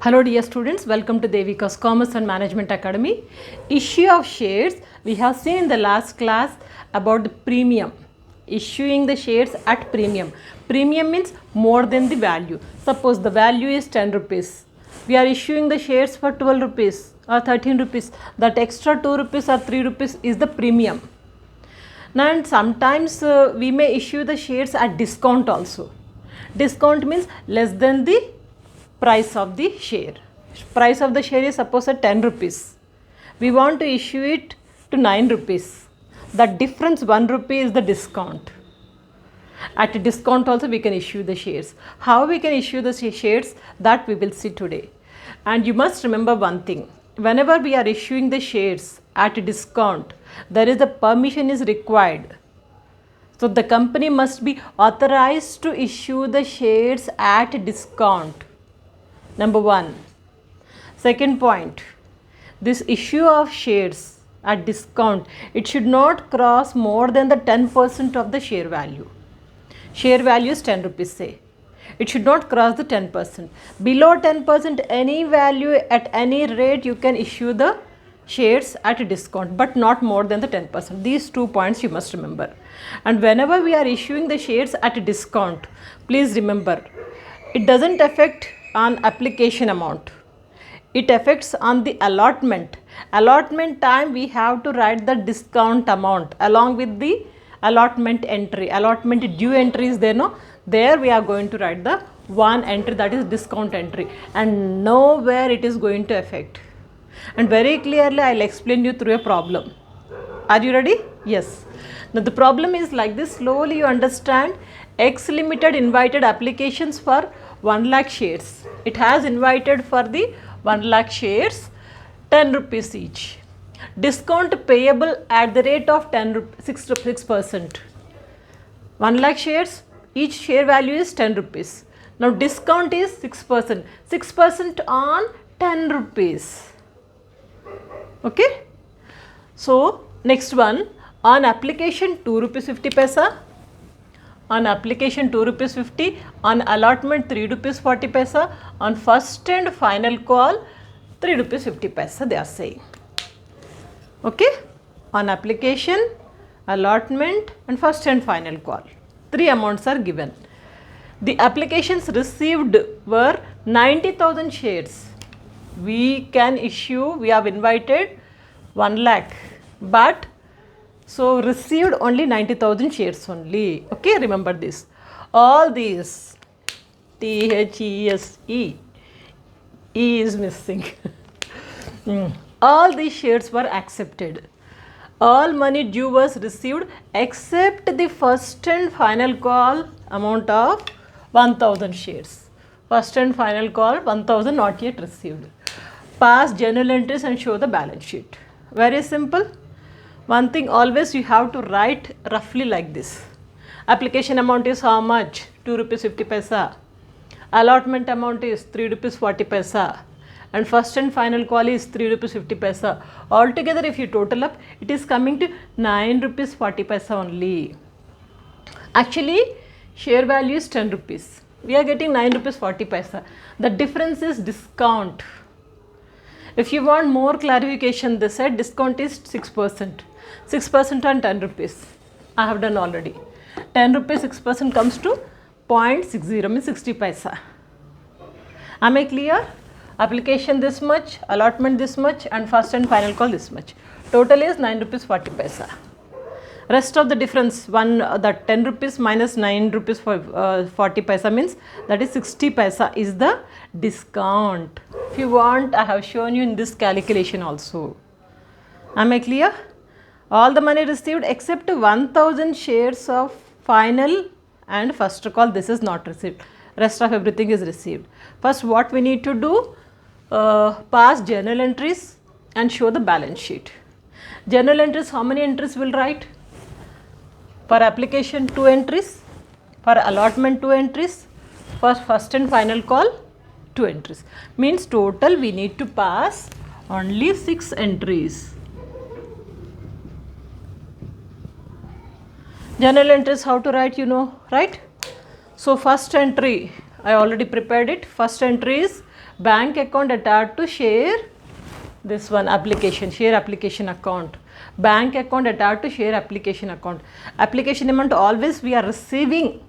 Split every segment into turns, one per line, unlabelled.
Hello dear students, welcome to Devika's Commerce and Management Academy. Issue of shares, we have seen in the last class about the premium. Issuing the shares at premium. Premium means more than the value. Suppose the value is 10 rupees. We are issuing the shares for 12 rupees or 13 rupees. That extra 2 rupees or 3 rupees is the premium. Now and sometimes we may issue the shares at discount also. Discount means less than the price of the share. Price of the share is suppose at 10 rupees. We want to issue it to 9 rupees. The difference 1 rupee is the discount. At a discount also we can issue the shares. How we can issue the shares, that we will see today. And you must remember one thing. Whenever we are issuing the shares at a discount, there is a permission is required. So the company must be authorized to issue the shares at a discount. Number one. Second point, this issue of shares at discount, it should not cross more than the 10% of the share value. Share value is 10 rupees say. It should not cross the 10%. Below 10%, any value at any rate you can issue the shares at a discount, but not more than the 10%. These 2 points you must remember. And whenever we are issuing the shares at a discount, please remember, it doesn't affect on application amount. It affects on the allotment. Allotment time we have to write the discount amount along with the allotment entry. Allotment due entry is there, no? There we are going to write the one entry, that is discount entry, and nowhere it is going to affect. And very clearly I will explain you through a problem. Are you ready? Yes. Now the problem is like this. Slowly you understand. X Limited invited applications for 1 lakh shares. It has invited for the 1 lakh shares 10 rupees each. Discount payable at the rate of 6%. 1 lakh shares, each share value is 10 rupees. Now discount is 6%. 6% on 10 rupees. Okay. So next one, on application 2 rupees 50 paisa. On application 2 rupees 50, on allotment 3 rupees 40 paisa, on first and final call 3 rupees 50 paisa they are saying. Okay, on application, allotment and first and final call. 3 amounts are given. The applications received were 90,000 shares. We can issue, we have invited 1 lakh, but so received only 90,000 shares only. Okay, remember this. All these THESE, E is missing. All these shares were accepted. All money due was received except the first and final call amount of 1000 shares. First and final call 1000 not yet received. Pass journal entries and show the balance sheet. Very simple. One thing, always you have to write roughly like this. Application amount is how much? 2 rupees 50 paisa. Allotment amount is 3 rupees 40 paisa. And first and final call is 3 rupees 50 paisa. Altogether if you total up, it is coming to 9 rupees 40 paisa only. Actually, share value is 10 rupees. We are getting 9 rupees 40 paisa. The difference is discount. If you want more clarification, they said discount is 6%. 6% on 10 rupees. I have done already. 10 rupees 6% comes to 0.60 means 60 paisa. Am I clear? Application this much, allotment this much, and first and final call this much. Total is 9 rupees 40 paisa. Rest of the difference, that 10 rupees minus 9 rupees for 40 paisa means that is 60 paisa is the discount. If you want, I have shown you in this calculation also. Am I clear? All the money received except 1000 shares of final and first call, this is not received. Rest of everything is received. First what we need to do, pass journal entries and show the balance sheet. Journal entries, how many entries will write? For application 2 entries, for allotment 2 entries, for first and final call 2 entries. Means total we need to pass only 6 entries. Journal entries how to write, you know, right? So first entry, I already prepared it. First entry is bank account attached to share, this one application, share application account. Bank account attached to share application account. Application amount always we are receiving.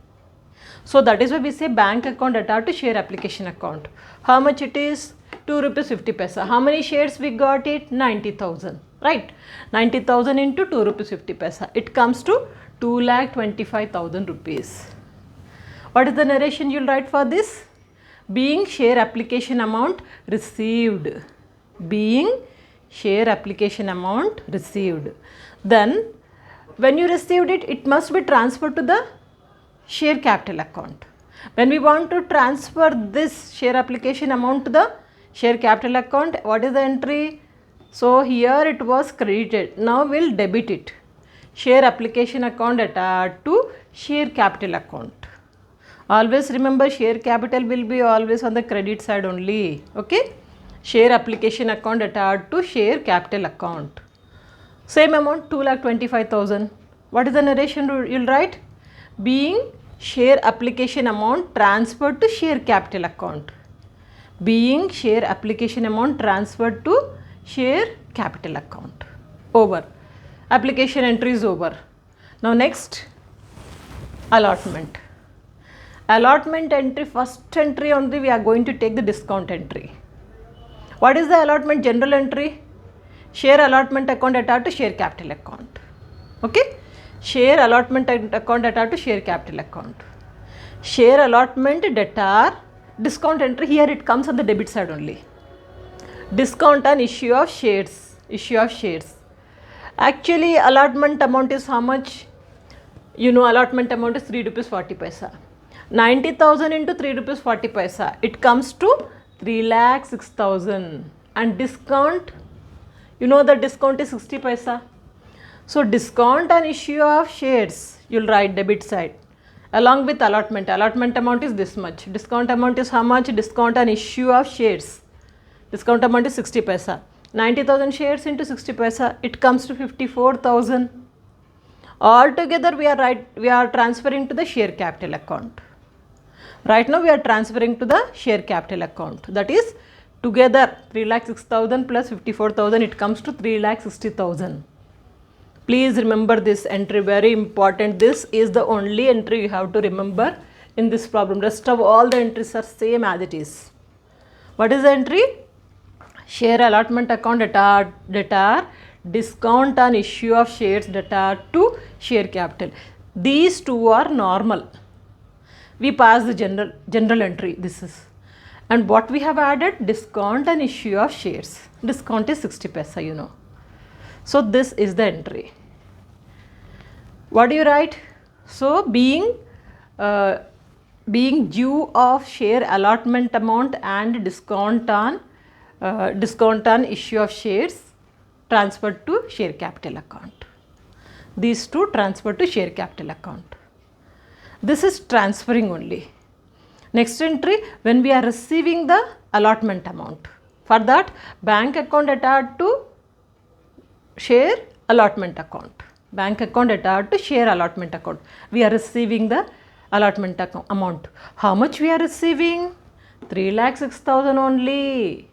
So that is why we say bank account attached to share application account. How much it is? 2 rupees 50 paisa. How many shares we got it? 90,000. Right? 90,000 into 2 rupees 50 paisa. It comes to 2,25,000 rupees. What is the narration you will write for this? Being share application amount received. Being share application amount received. Then when you received it, it must be transferred to the share capital account. When we want to transfer this share application amount to the share capital account, what is the entry? So here it was credited. Now we will debit it. Share application account attached to share capital account. Always remember, share capital will be always on the credit side only. Okay? Share application account attached to share capital account. Same amount, 2,25,000. What is the narration you will write? Being share application amount transferred to share capital account. Being share application amount transferred to share capital account. Over. Application entry is over. Now next, allotment. Allotment entry, first entry only we are going to take the discount entry. What is the allotment general entry? Share allotment account attached to share capital account. Okay? Share allotment account attached to share capital account. Share allotment debtor, discount entry, here it comes on the debit side only. Discount on issue of shares. Issue of shares. Actually allotment amount is how much? You know, allotment amount is 3 rupees 40 paisa. 90,000 into 3 rupees 40 paisa. It comes to 3,06,000. And discount, you know the discount is 60 paisa. So discount on issue of shares, you will write debit side. Along with allotment. Allotment amount is this much. Discount amount is how much? Discount on issue of shares. Discount amount is 60 paisa. 90,000 shares into 60 paisa, it comes to 54,000. Altogether we are transferring to the share capital account. Right now we are transferring to the share capital account. That is together 3,06,000 plus 54,000, it comes to 3,60,000. Please remember this entry, very important. This is the only entry you have to remember in this problem. Rest of all the entries are same as it is. What is the entry? Share allotment account debtor, discount on issue of shares debtor to share capital. These two are normal. We pass the general entry, this is. And what we have added? Discount on issue of shares. Discount is 60 paisa, you know. So this is the entry. What do you write? So being due of share allotment amount and discount on issue of shares transferred to share capital account. These two transferred to share capital account. This is transferring only. Next entry, when we are receiving the allotment amount. For that, bank account attached to share allotment account. Bank account attached to share allotment account. We are receiving the allotment amount. How much we are receiving? 3,06,000 only.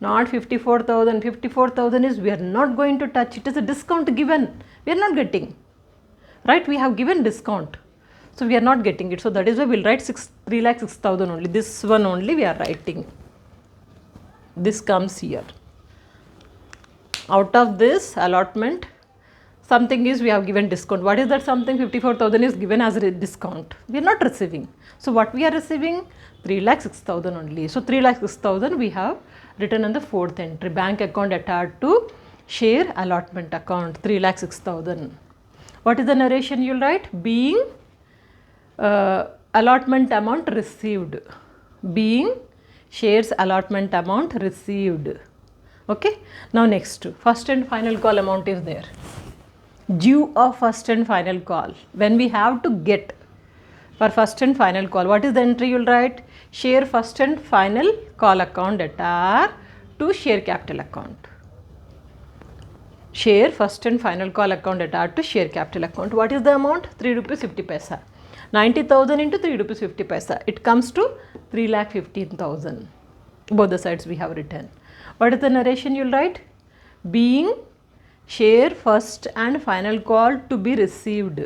Not 54,000. 54,000 is we are not going to touch. It is a discount given. We are not getting. Right? We have given discount. So we are not getting it. So that is why we will write 3,06,000 only. This one only we are writing. This comes here. Out of this allotment, something is we have given discount. What is that something? 54,000 is given as a discount. We are not receiving. So what we are receiving? 3,06,000 only. So 3,06,000 we have written on the fourth entry. Bank account attached to share allotment account. 3,06,000. What is the narration you will write? Being allotment amount received. Being shares allotment amount received. Okay. Now next, first and final call amount is there. Due of first and final call. When we have to get for first and final call, what is the entry you will write? Share first and final call account debtor to share capital account. Share first and final call account debtor to share capital account. What is the amount? 3 rupees 50 paisa. 90,000 into 3 rupees 50 paisa. It comes to 3,15,000. Both the sides we have written. What is the narration you will write? Being share first and final call to be received.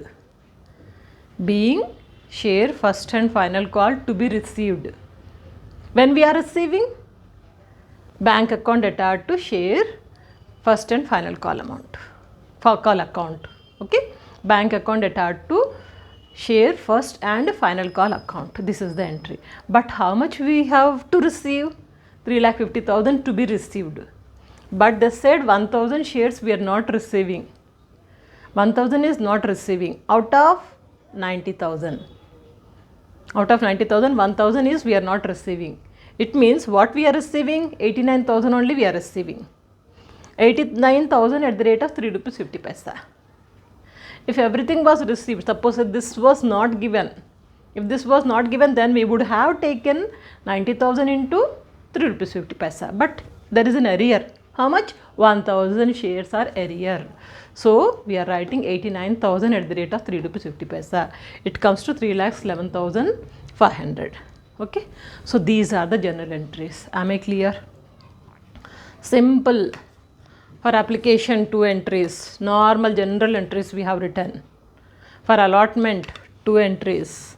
Being share first and final call to be received. When we are receiving, bank account attached to share first and final call amount. For call account. Okay. Bank account attached to share first and final call account. This is the entry. But how much we have to receive? 3,50,000 to be received. But they said 1,000 shares we are not receiving. 1,000 is not receiving out of 90,000. Out of 90,000, 1,000 is we are not receiving. It means what we are receiving? 89,000 only we are receiving. 89,000 at the rate of 3 rupees 50 paisa. If everything was received, suppose that this was not given. If this was not given, then we would have taken 90,000 into 3 rupees 50 paisa. But there is an arrear. How much? 1,000 shares are arrear. So we are writing 89,000 at the rate of 3 rupees 50 paisa. It comes to 3,11,500. Okay. So these are the journal entries. Am I clear? Simple. For application, 2 entries. Normal general entries we have written. For allotment, 2 entries.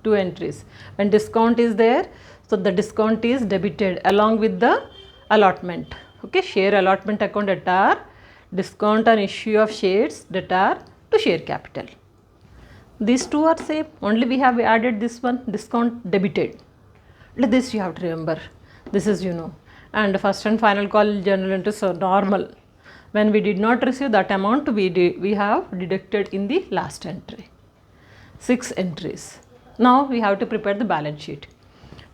2 entries. When discount is there, so the discount is debited along with the allotment. Okay, share allotment account debtor, discount on issue of shares debtor to share capital. These two are same, only we have added this one, discount debited. This you have to remember, this is and first and final call journal entries are normal. When we did not receive that amount, we have deducted in the last entry. 6 entries. Now we have to prepare the balance sheet.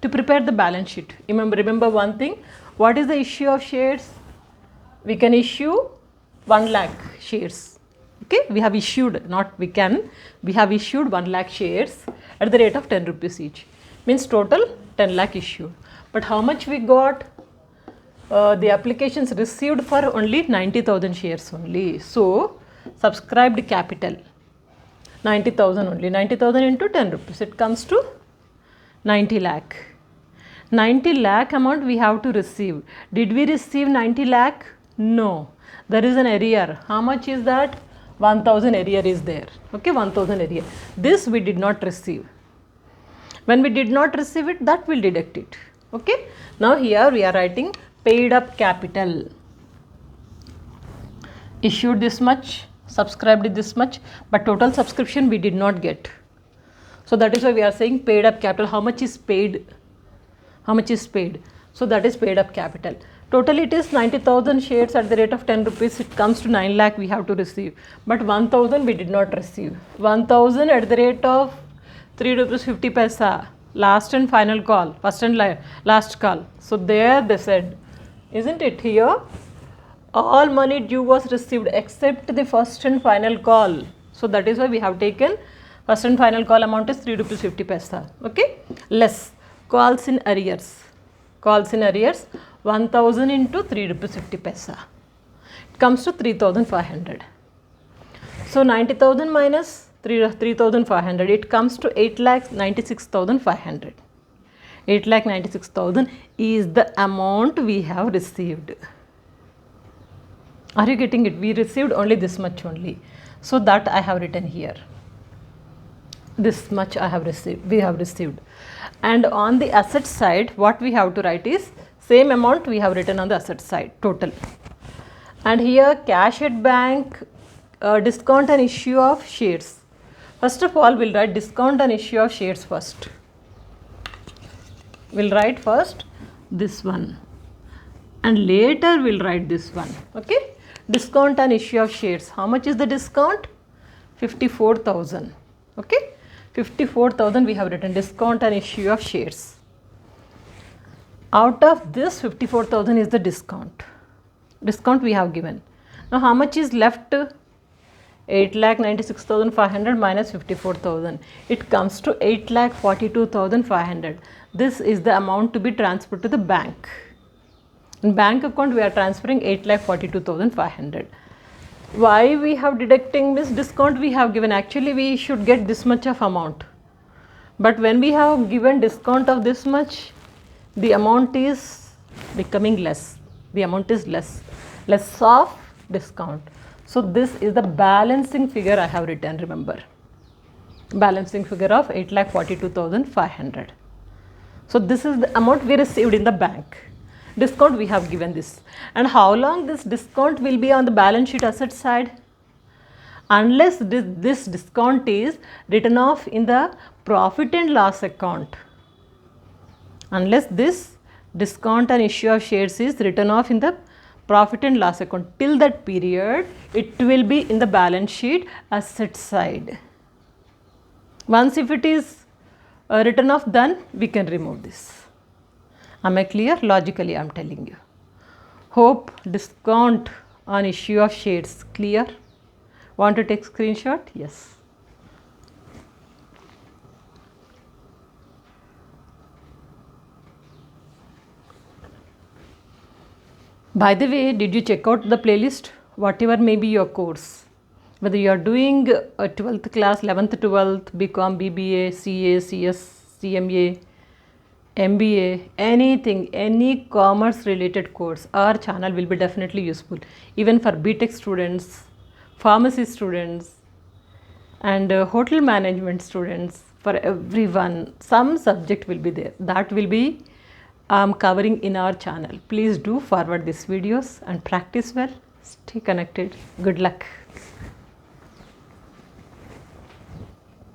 To prepare the balance sheet, remember one thing, what is the issue of shares? We can issue 1 lakh shares. Okay, we have issued 1 lakh shares at the rate of 10 rupees each. Means total 10 lakh issued. But how much we got? The applications received for only 90,000 shares only. So, subscribed capital 90,000 only. 90,000 into 10 rupees. It comes to 90 lakh. 90 lakh amount we have to receive. Did we receive 90 lakh? No. There is an arrear. How much is that? 1,000 arrear is there. Okay, 1,000 arrear. This we did not receive. When we did not receive it, that will deduct it. Okay. Now here we are writing paid up capital. Issued this much, subscribed this much, but total subscription we did not get. So that is why we are saying paid up capital. How much is paid? How much is paid? So that is paid up capital. Total it is 90,000 shares at the rate of 10 rupees. It comes to 9 lakh we have to receive. But 1,000 we did not receive. 1,000 at the rate of 3 rupees 50 paisa. Last and final call. First and last call. So there they said, isn't it here? All money due was received except the first and final call. So that is why we have taken first and final call amount is 3 rupees 50 paisa. Okay. Less. Calls in arrears. Calls in arrears 1,000 into 3 rupees 50 paisa. It comes to 3,500. So 90,000 minus 3,500. It comes to 8,96,500. 8,96,000 is the amount we have received. Are you getting it? We received only this much only. So that I have written here. This much I have received. We have received. And on the asset side, what we have to write is same amount we have written on the asset side, total. And here cash at bank, discount and issue of shares. First of all, we'll write discount and issue of shares first. We'll write first this one. And later we'll write this one. Okay. Discount and issue of shares. How much is the discount? 54,000. Okay. 54,000 we have written discount and issue of shares. Out of this 54,000 is the discount. Discount we have given. Now how much is left? 8,96,500 minus 54,000. It comes to 8,42,500. This is the amount to be transferred to the bank. In bank account we are transferring 8,42,500. Why we have deducting this discount we have given? Actually we should get this much of amount. But when we have given discount of this much, the amount is becoming less. The amount is less of discount. So this is the balancing figure I have written, remember. Balancing figure of 8,42,500. So this is the amount we received in the bank. Discount we have given this. And how long this discount will be on the balance sheet asset side? Unless this discount is written off in the profit and loss account. Unless this discount on issue of shares is written off in the profit and loss account, till that period it will be in the balance sheet asset side. Once if it is written off, then we can remove this. Am I clear? Logically I am telling you. Hope discount on issue of shares clear? Want to take screenshot? Yes. By the way, did you check out the playlist? Whatever may be your course, whether you are doing a 12th class, 11th, 12th, BCom, BBA, CA, CS, CMA, MBA, anything, any commerce related course, our channel will be definitely useful. Even for BTech students, pharmacy students, and hotel management students, for everyone, some subject will be there. That will be covering in our channel. Please do forward these videos and practice well. Stay connected. Good luck.